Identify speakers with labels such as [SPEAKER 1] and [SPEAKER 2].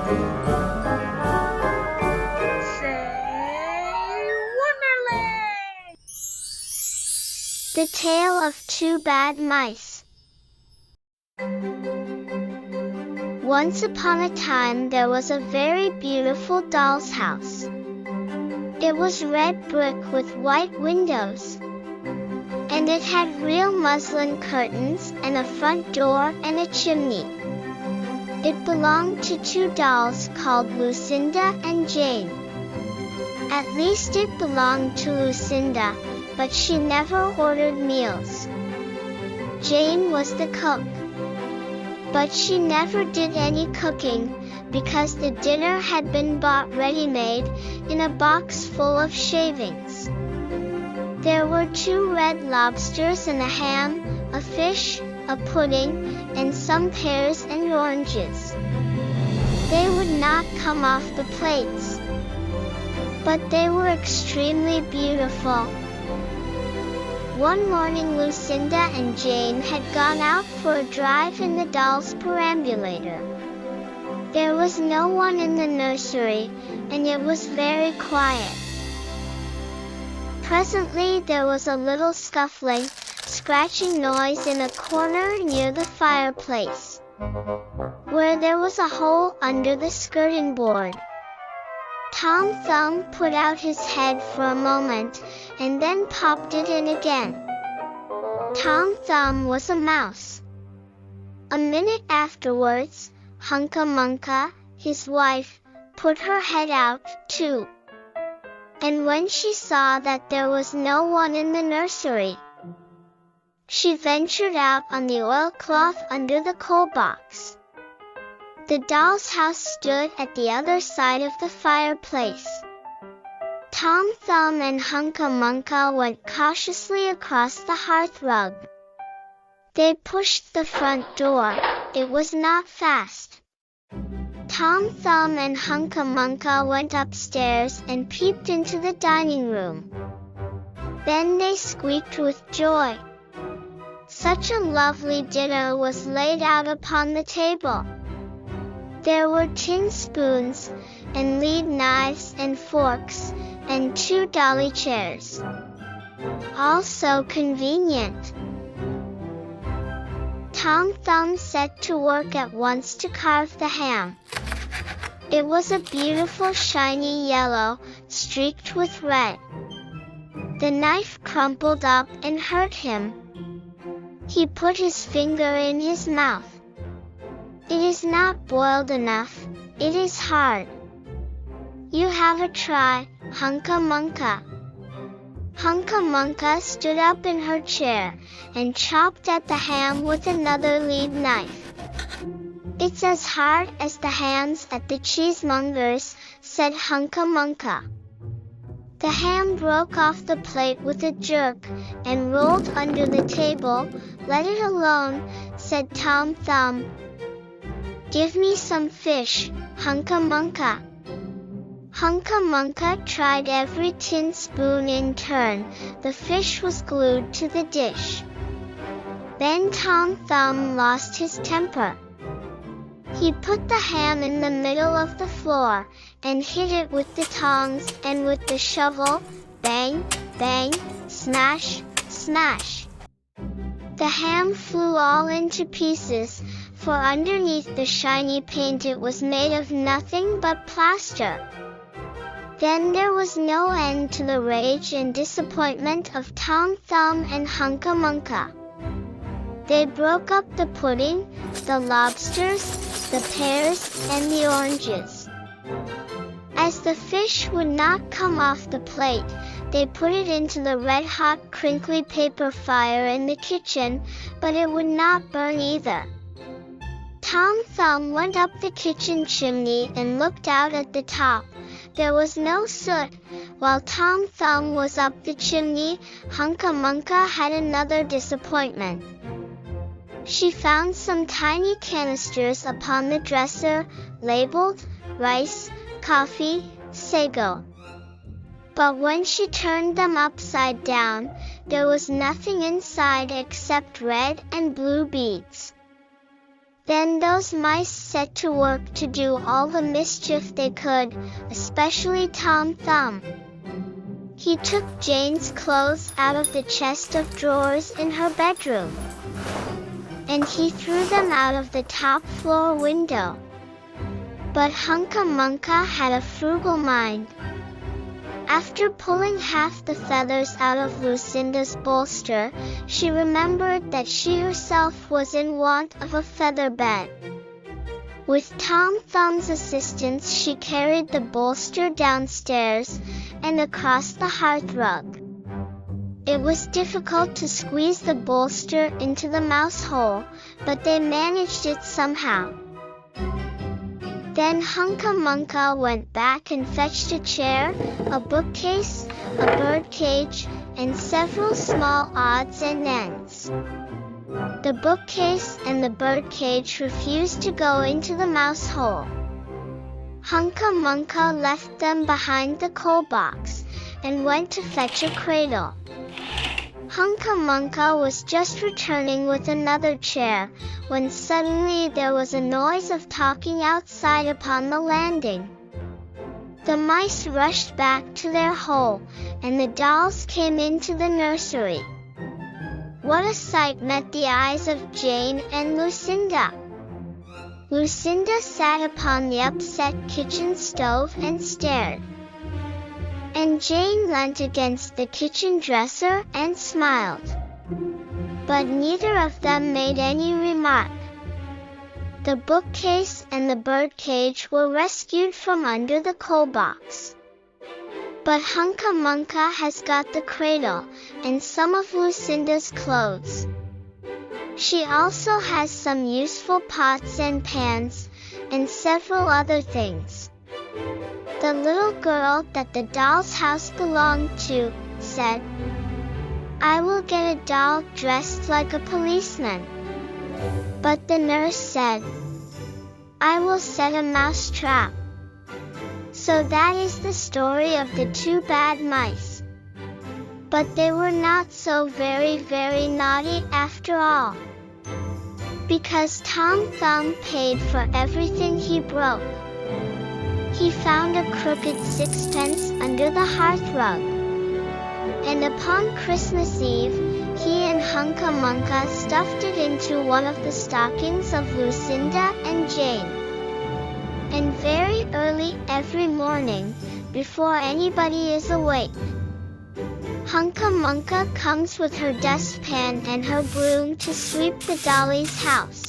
[SPEAKER 1] SAY Wonderland!
[SPEAKER 2] The Tale of Two Bad Mice. Once upon a time there was a very beautiful doll's house. It was red brick with white windows, and it had real muslin curtains and a front door and a chimney. It belonged to two dolls called Lucinda and Jane. At least it belonged to Lucinda, but she never ordered meals. Jane was the cook, but she never did any cooking because the dinner had been bought ready-made in a box full of shavings. There were 2 red lobsters and a ham, a fish, a pudding, and some pears and oranges. They would not come off the plates, but they were extremely beautiful. One morning Lucinda and Jane had gone out for a drive in the doll's perambulator. There was no one in the nursery, and it was very quiet. Presently there was a little scuffling, scratching noise in a corner near the fireplace, where there was a hole under the skirting board. Tom Thumb put out his head for a moment, and then popped it in again. Tom Thumb was a mouse. A minute afterwards, 헝카멍카, his wife, put her head out, too. And when she saw that there was no one in the nursery, she ventured out on the oilcloth under the coal box. The doll's house stood at the other side of the fireplace. Tom Thumb and 헝카멍카 went cautiously across the hearthrug. They pushed the front door. It was not fast. Tom Thumb and 헝카멍카 went upstairs and peeped into the dining room. Then they squeaked with joy. Such a lovely dinner was laid out upon the table. There were tin spoons, and lead knives and forks, and 2 dolly chairs. All so convenient. Tom Thumb set to work at once to carve the ham. It was a beautiful shiny yellow, streaked with red. The knife crumpled up and hurt him. He put his finger in his mouth. It is not boiled enough, it is hard. You have a try, 헝카멍카. 헝카멍카 stood up in her chair and chopped at the ham with another lead knife. It's as hard as the hams at the cheesemonger's, said 헝카멍카. The ham broke off the plate with a jerk and rolled under the table. Let it alone, said Tom Thumb. Give me some fish, 헝카멍카. 헝카멍카 tried every tin spoon in turn. The fish was glued to the dish. Then Tom Thumb lost his temper. He put the ham in the middle of the floor and hit it with the tongs and with the shovel. Bang, bang, smash, smash. The ham flew all into pieces, for underneath the shiny paint it was made of nothing but plaster. Then there was no end to the rage and disappointment of Tom Thumb and 헝카멍카. They broke up the pudding, the lobsters, the pears, and the oranges. As the fish would not come off the plate, they put it into the red-hot crinkly paper fire in the kitchen, but it would not burn either. Tom Thumb went up the kitchen chimney and looked out at the top. There was no soot. While Tom Thumb was up the chimney, 헝카멍카 had another disappointment. She found some tiny canisters upon the dresser, labeled rice, coffee, sago. But when she turned them upside down, there was nothing inside except red and blue beads. Then those mice set to work to do all the mischief they could, especially Tom Thumb. He took Jane's clothes out of the chest of drawers in her bedroom, and he threw them out of the top floor window. But 헝카멍카 had a frugal mind. After pulling half the feathers out of Lucinda's bolster, she remembered that she herself was in want of a feather bed. With Tom Thumb's assistance, she carried the bolster downstairs and across the hearthrug. It was difficult to squeeze the bolster into the mouse hole, but they managed it somehow. Then 헝카멍카 went back and fetched a chair, a bookcase, a birdcage, and several small odds and ends. The bookcase and the birdcage refused to go into the mouse hole. 헝카멍카 left them behind the coal box and went to fetch a cradle. 헝카멍카 was just returning with another chair, when suddenly there was a noise of talking outside upon the landing. The mice rushed back to their hole, and the dolls came into the nursery. What a sight met the eyes of Jane and Lucinda! Lucinda sat upon the upset kitchen stove and stared. And Jane leant against the kitchen dresser and smiled. But neither of them made any remark. The bookcase and the birdcage were rescued from under the coal box. But 헝카멍카 has got the cradle and some of Lucinda's clothes. She also has some useful pots and pans and several other things. The little girl that the doll's house belonged to said, "I will get a doll dressed like a policeman." But the nurse said, "I will set a mouse trap." So that is the story of the two bad mice. But they were not so very, very naughty after all. Because Tom Thumb paid for everything he broke. He found a crooked sixpence under the hearthrug. And upon Christmas Eve, he and 헝카멍카 stuffed it into one of the stockings of Lucinda and Jane. And very early every morning, before anybody is awake, 헝카멍카 comes with her dustpan and her broom to sweep the dolly's house.